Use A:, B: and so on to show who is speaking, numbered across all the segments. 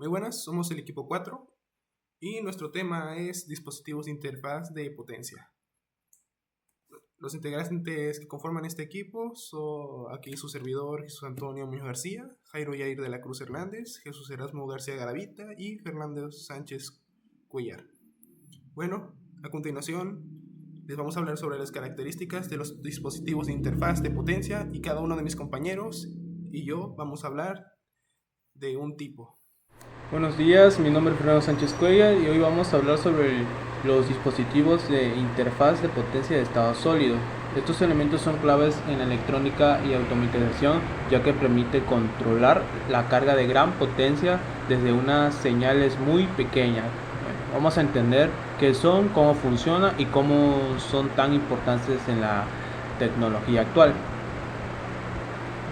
A: Muy buenas, somos el equipo 4 y nuestro tema es dispositivos de interfaz de potencia. Los integrantes que conforman este equipo son aquí su servidor Jesús Antonio Muñoz García, Jairo Yair de la Cruz Hernández, Jesús Erasmo García Garavita y Fernando Sánchez Cuellar. Bueno, a continuación les vamos a hablar sobre las características de los dispositivos de interfaz de potencia y cada uno de mis compañeros y yo vamos a hablar de un tipo.
B: Buenos días, mi nombre es Fernando Sánchez Cuellar y hoy vamos a hablar sobre los dispositivos de interfaz de potencia de estado sólido. Estos elementos son claves en la electrónica y automatización, ya que permite controlar la carga de gran potencia desde unas señales muy pequeñas. Vamos a entender qué son, cómo funciona y cómo son tan importantes en la tecnología actual.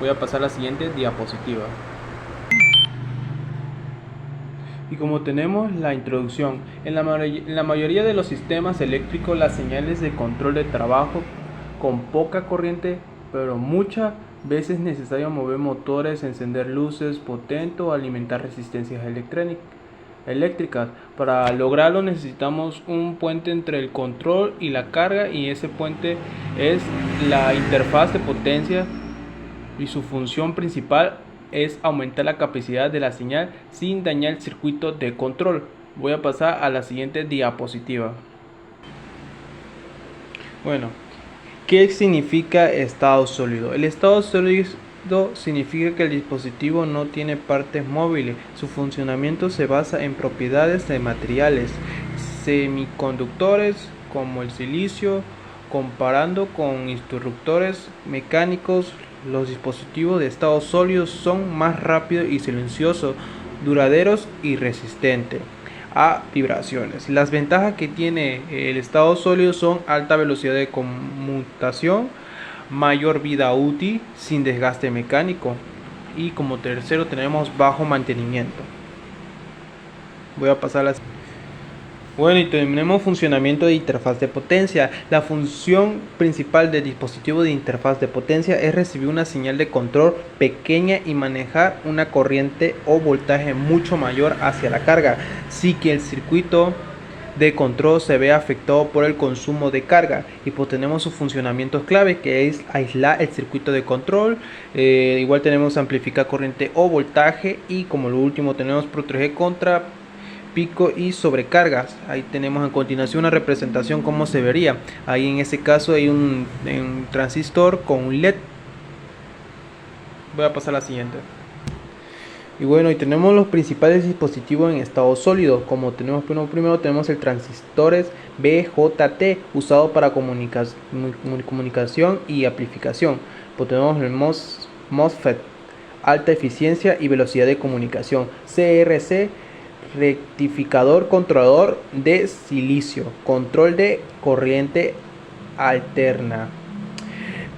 B: Voy a pasar a la siguiente diapositiva. Y como tenemos la introducción, en la mayoría de los sistemas eléctricos las señales de control de trabajo con poca corriente, pero muchas veces es necesario mover motores, encender luces potentes o alimentar resistencias eléctricas. Para lograrlo necesitamos un puente entre el control y la carga, y ese puente es la interfaz de potencia, y su función principal es aumentar la capacidad de la señal sin dañar el circuito de control. Voy a pasar a la siguiente diapositiva. Bueno, ¿qué significa estado sólido? El estado sólido significa que el dispositivo no tiene partes móviles. Su funcionamiento se basa en propiedades de materiales semiconductores como el silicio. Comparando con interruptores mecánicos, los dispositivos de estado sólido son más rápidos y silenciosos, duraderos y resistentes a vibraciones. Las ventajas que tiene el estado sólido son alta velocidad de conmutación, mayor vida útil sin desgaste mecánico, y como tercero tenemos bajo mantenimiento. Voy a pasar a la... Bueno, y tenemos funcionamiento de interfaz de potencia. La función principal del dispositivo de interfaz de potencia es recibir una señal de control pequeña y manejar una corriente o voltaje mucho mayor hacia la carga, sin que el circuito de control se ve afectado por el consumo de carga. Y pues tenemos sus funcionamientos clave, que es aislar el circuito de control, igual tenemos amplificar corriente o voltaje, y como lo último tenemos proteger contra pico y sobrecargas. Ahí tenemos a continuación una representación como se vería. Ahí en ese caso hay un transistor con un LED. Voy a pasar a la siguiente. Y bueno, y tenemos los principales dispositivos en estado sólido. Como tenemos primero tenemos el transistores BJT, usado para comunicación y amplificación. Pues tenemos el MOSFET, alta eficiencia y velocidad de comunicación. CRC, rectificador controlador de silicio, control de corriente alterna.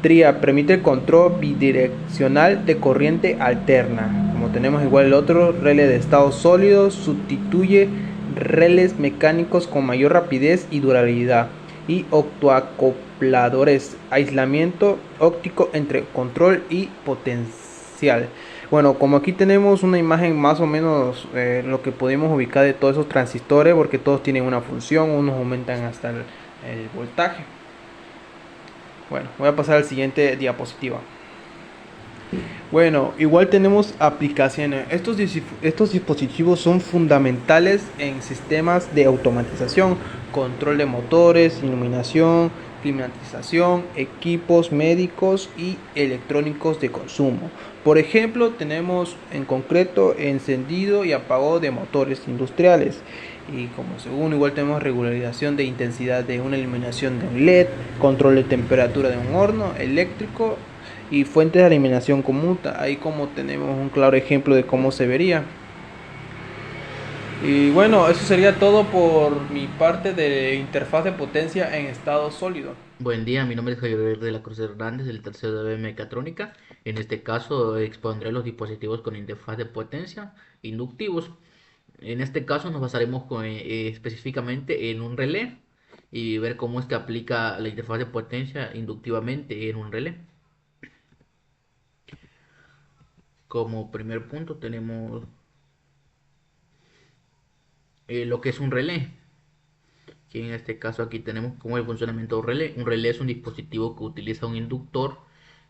B: TRIA, permite el control bidireccional de corriente alterna. Como tenemos igual el otro, relé de estado sólido, sustituye relés mecánicos con mayor rapidez y durabilidad. Y optoacopladores, aislamiento óptico entre control y potencial. Bueno, como aquí tenemos una imagen más o menos lo que podemos ubicar de todos esos transistores, porque todos tienen una función, unos aumentan hasta el voltaje. Bueno, voy a pasar al siguiente diapositiva. Bueno, igual tenemos aplicaciones. Estos dispositivos son fundamentales en sistemas de automatización, control de motores, iluminación, climatización, equipos médicos y electrónicos de consumo. Por ejemplo, tenemos en concreto encendido y apagado de motores industriales. Y como segundo, igual tenemos regularización de intensidad de una iluminación de un LED, control de temperatura de un horno eléctrico y fuentes de eliminación conmuta. Ahí como tenemos un claro ejemplo de cómo se vería. Y bueno, eso sería todo por mi parte de interfaz de potencia en estado sólido.
C: Buen día, mi nombre es Javier de la Cruz Hernández, del tercero de Mecatrónica. En este caso expondré los dispositivos con interfaz de potencia inductivos. En este caso nos basaremos específicamente en un relé y ver cómo es que aplica la interfaz de potencia inductivamente en un relé. Como primer punto tenemos lo que es un relé, que en este caso aquí tenemos como el funcionamiento de un relé. Un relé es un dispositivo que utiliza un inductor,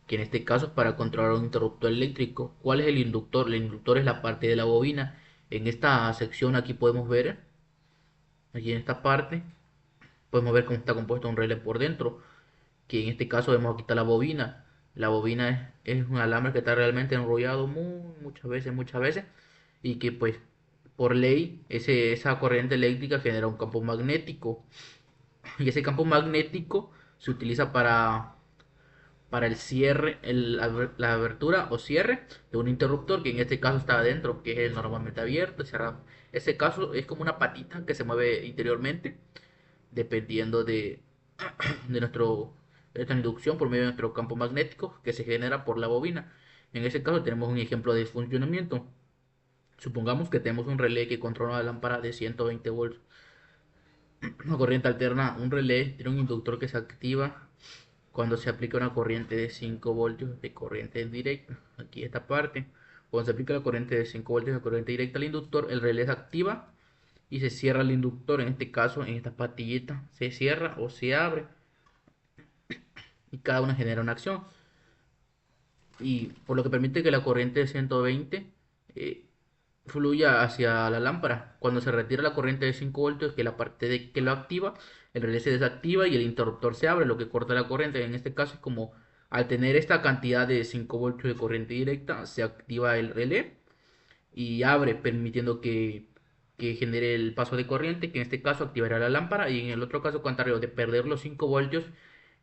C: que en este caso es para controlar un interruptor eléctrico. ¿Cuál es el inductor? El inductor es la parte de la bobina. En esta sección aquí podemos ver, aquí en esta parte, podemos ver cómo está compuesto un relé por dentro, que en este caso vemos aquí está la bobina. La bobina es un alambre que está realmente enrollado muchas veces, y que pues por ley esa corriente eléctrica genera un campo magnético, y ese campo magnético se utiliza para el cierre, la abertura o cierre de un interruptor, que en este caso está adentro, que es normalmente abierto y cerrado. Ese caso es como una patita que se mueve interiormente, dependiendo de de nuestra inducción por medio de nuestro campo magnético que se genera por la bobina. En ese caso tenemos un ejemplo de funcionamiento. Supongamos que tenemos un relé que controla la lámpara de 120 volts. Una corriente alterna, un relé tiene un inductor que se activa cuando se aplica una corriente de 5 voltios de corriente directa. Aquí esta parte. Cuando se aplica la corriente de 5 voltios de corriente directa al inductor, el relé se activa y se cierra el inductor. En este caso, en esta patillita, se cierra o se abre, y cada una genera una acción. Y por lo que permite que la corriente de 120 eh, fluya hacia la lámpara. Cuando se retira la corriente de 5 voltios, que la parte de que lo activa, el relé se desactiva y el interruptor se abre, lo que corta la corriente. En este caso es como al tener esta cantidad de 5 voltios de corriente directa, se activa el relé y abre, permitiendo que genere el paso de corriente, que en este caso activará la lámpara, y en el otro caso contrario, de perder los 5 voltios,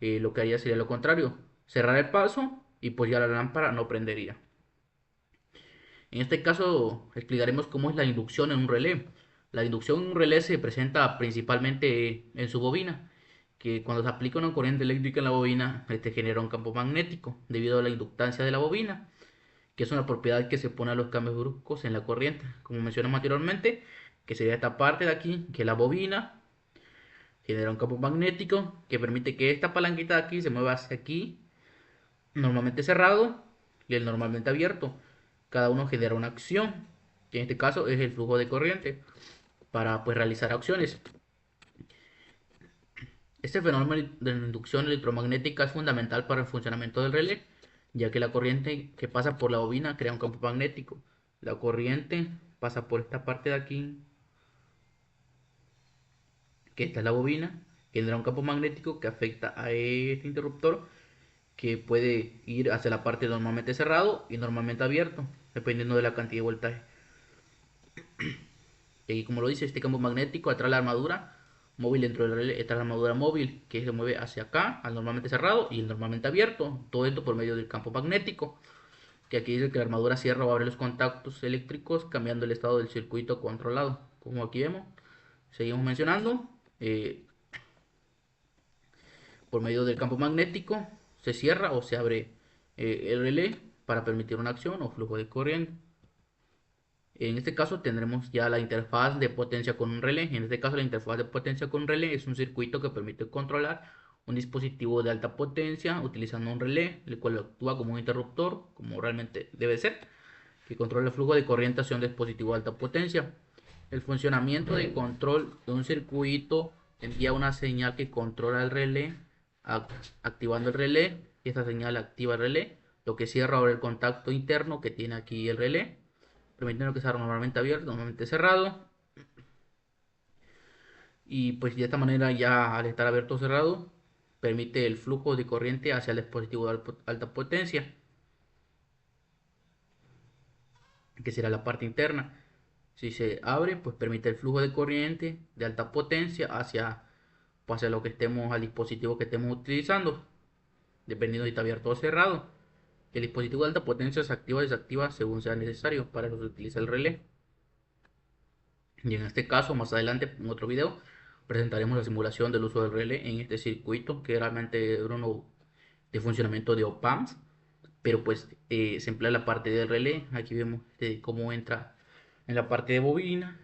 C: lo que haría sería lo contrario, cerrar el paso y pues ya la lámpara no prendería. En este caso explicaremos cómo es la inducción en un relé. La inducción en un relé se presenta principalmente en su bobina, que cuando se aplica una corriente eléctrica en la bobina, este genera un campo magnético debido a la inductancia de la bobina, que es una propiedad que se pone a los cambios bruscos en la corriente, como mencionamos anteriormente, que sería esta parte de aquí, que la bobina genera un campo magnético que permite que esta palanquita de aquí se mueva hacia aquí, normalmente cerrado, y el normalmente abierto. Cada uno genera una acción, que en este caso es el flujo de corriente, para pues realizar acciones. Este fenómeno de la inducción electromagnética es fundamental para el funcionamiento del relé, ya que la corriente que pasa por la bobina crea un campo magnético. La corriente pasa por esta parte de aquí, que esta es la bobina, genera un campo magnético que afecta a este interruptor, que puede ir hacia la parte normalmente cerrado y normalmente abierto, dependiendo de la cantidad de voltaje. Y como lo dice, este campo magnético atrae la armadura móvil dentro del relé. Esta es la armadura móvil que se mueve hacia acá, al normalmente cerrado y el normalmente abierto. Todo esto por medio del campo magnético, que aquí dice que la armadura cierra o abre los contactos eléctricos cambiando el estado del circuito controlado. Como aquí vemos, seguimos mencionando, por medio del campo magnético se cierra o se abre el relé para permitir una acción o flujo de corriente. En este caso tendremos ya la interfaz de potencia con un relé. En este caso la interfaz de potencia con un relé es un circuito que permite controlar un dispositivo de alta potencia utilizando un relé, el cual actúa como un interruptor, como realmente debe ser, que controla el flujo de corriente hacia un dispositivo de alta potencia. El funcionamiento de control de un circuito envía una señal que controla el relé, activando el relé, y esta señal activa el relé, lo que cierra ahora el contacto interno que tiene aquí el relé, permitiendo que sea normalmente abierto, normalmente cerrado. Y pues de esta manera, ya al estar abierto o cerrado, permite el flujo de corriente hacia el dispositivo de alta potencia, que será la parte interna. Si se abre, pues permite el flujo de corriente de alta potencia hacia lo que estemos, al dispositivo que estemos utilizando, dependiendo si está abierto o cerrado. El dispositivo de alta potencia se activa o desactiva según sea necesario. Para eso se utiliza el relé. Y en este caso, más adelante, en otro video, presentaremos la simulación del uso del relé en este circuito, que realmente es uno de funcionamiento de op-amps, pero pues se emplea la parte del relé. Aquí vemos cómo entra en la parte de bobina.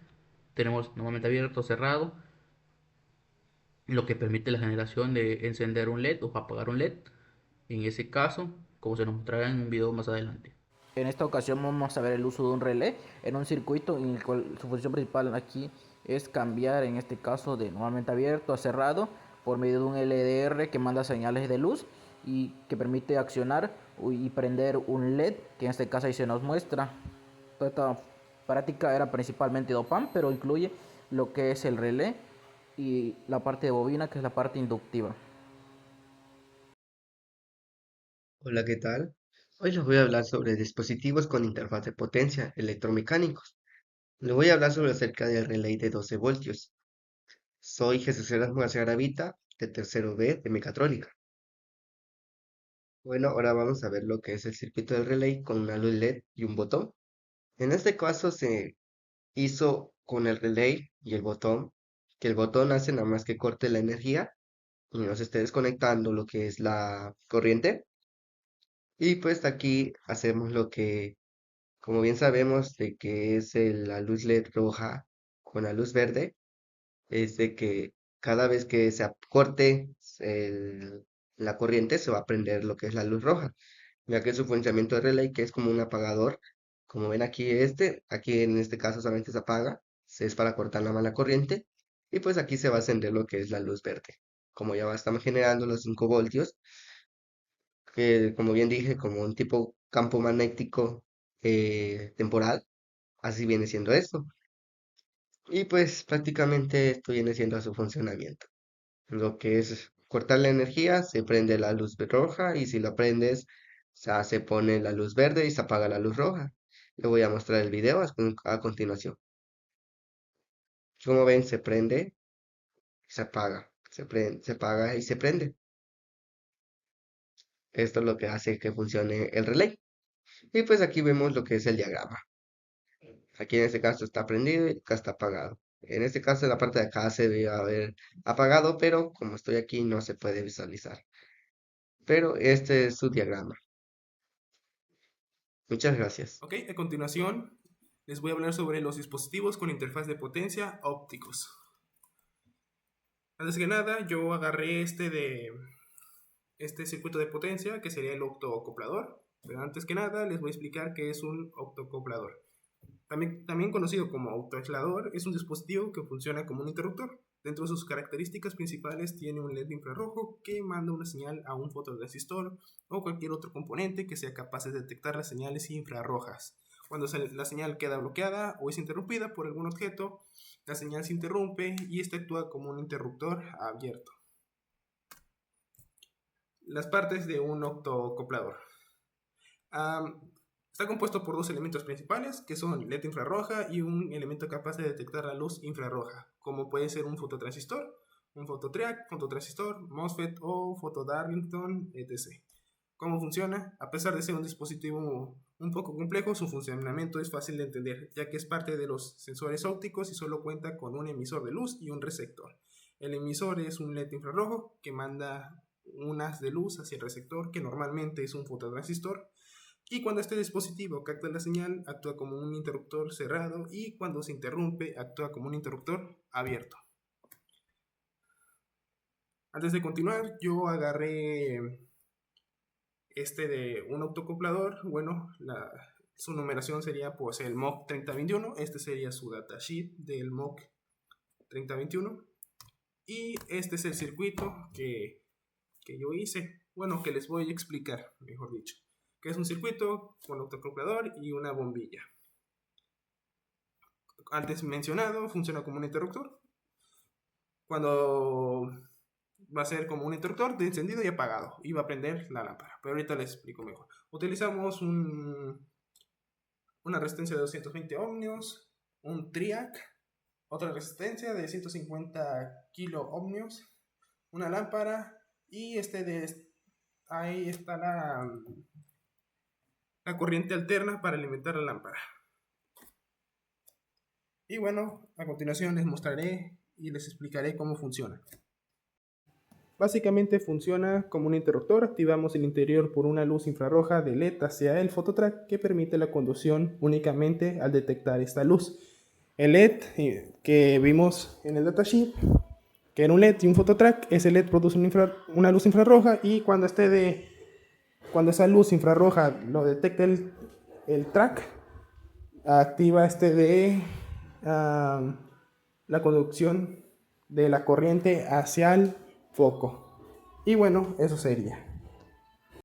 C: Tenemos normalmente abierto, cerrado, lo que permite la generación de encender un LED o apagar un LED. En ese caso, como se nos mostrará en un video más adelante.
B: En esta ocasión vamos a ver el uso de un relé en un circuito en el cual su función principal aquí es cambiar, en este caso, de normalmente abierto a cerrado por medio de un LDR que manda señales de luz y que permite accionar y prender un LED, que en este caso ahí se nos muestra. Esta práctica era principalmente DOPAM, pero incluye lo que es el relé y la parte de bobina, que es la parte inductiva.
D: Hola, ¿qué tal? Hoy les voy a hablar sobre dispositivos con interfaz de potencia electromecánicos. Les voy a hablar sobre acerca del relay de 12 voltios. Soy Jesús Erasmus Garavita, de tercero B de Mecatrónica. Bueno, ahora vamos a ver lo que es el circuito del relay con una luz LED y un botón. En este caso se hizo con el relay y el botón, que el botón hace nada más que corte la energía y nos esté desconectando lo que es la corriente. Y pues aquí hacemos lo que, como bien sabemos, de que es la luz LED roja con la luz verde, es de que cada vez que se corte la corriente se va a prender lo que es la luz roja, ya que su funcionamiento de relay, que es como un apagador, como ven aquí aquí en este caso solamente se apaga, es para cortar la mala corriente, y pues aquí se va a encender lo que es la luz verde. Como ya estamos generando los 5 voltios, que como bien dije, como un tipo campo magnético temporal, así viene siendo esto. Y pues prácticamente esto viene siendo su funcionamiento. Lo que es cortar la energía, se prende la luz roja y si lo prendes, se pone la luz verde y se apaga la luz roja. Le voy a mostrar el video a continuación. Como ven, se prende, se apaga, se apaga y se prende. Esto es lo que hace que funcione el relay. Y pues aquí vemos lo que es el diagrama. Aquí en este caso está prendido y acá está apagado. En este caso en la parte de acá se debe haber apagado, pero como estoy aquí no se puede visualizar. Pero este es su diagrama. Muchas gracias.
A: Ok, a continuación les voy a hablar sobre los dispositivos con interfaz de potencia ópticos. Antes que nada, yo agarré este circuito de potencia, que sería el optoacoplador. Pero antes que nada, les voy a explicar qué es un optoacoplador. También conocido como autoaislador, es un dispositivo que funciona como un interruptor. Dentro de sus características principales tiene un LED infrarrojo que manda una señal a un fototransistor o cualquier otro componente que sea capaz de detectar las señales infrarrojas. Cuando la señal queda bloqueada o es interrumpida por algún objeto, la señal se interrumpe y este actúa como un interruptor abierto. Las partes de un optoacoplador. Está compuesto por dos elementos principales, que son LED infrarroja y un elemento capaz de detectar la luz infrarroja, como puede ser un fototransistor, un fototransistor, MOSFET o fotodarlington, etc. ¿Cómo funciona? A pesar de ser un dispositivo un poco complejo, su funcionamiento es fácil de entender, ya que es parte de los sensores ópticos y solo cuenta con un emisor de luz y un receptor. El emisor es un LED infrarrojo que manda un haz de luz hacia el receptor, que normalmente es un fototransistor. Y cuando este dispositivo capta la señal, actúa como un interruptor cerrado y cuando se interrumpe, actúa como un interruptor abierto. Antes de continuar, yo agarré de un autoacoplador. Bueno, su numeración sería pues el MOC 3021. Este sería su datasheet del MOC 3021. Y este es el circuito que yo hice. Bueno, que les voy a explicar, mejor dicho. Que es un circuito con autoacoplador y una bombilla. Antes mencionado, funciona como un interruptor. Cuando va a ser como un interruptor de encendido y apagado y va a prender la lámpara, pero ahorita les explico mejor. Utilizamos una resistencia de 220 ohmios, un triac, otra resistencia de 150 kilo ohmios, una lámpara y ahí está la corriente alterna para alimentar la lámpara. Y bueno, a continuación les mostraré y les explicaré cómo funciona. Básicamente funciona como un interruptor. Activamos el interior por una luz infrarroja de LED hacia el fototrack que permite la conducción únicamente al detectar esta luz. El LED que vimos en el datasheet, que era un LED y un fototrack, ese LED produce una luz infrarroja y cuando esa luz infrarroja lo detecta el track, activa la conducción de la corriente hacia el foco. Y bueno, eso sería.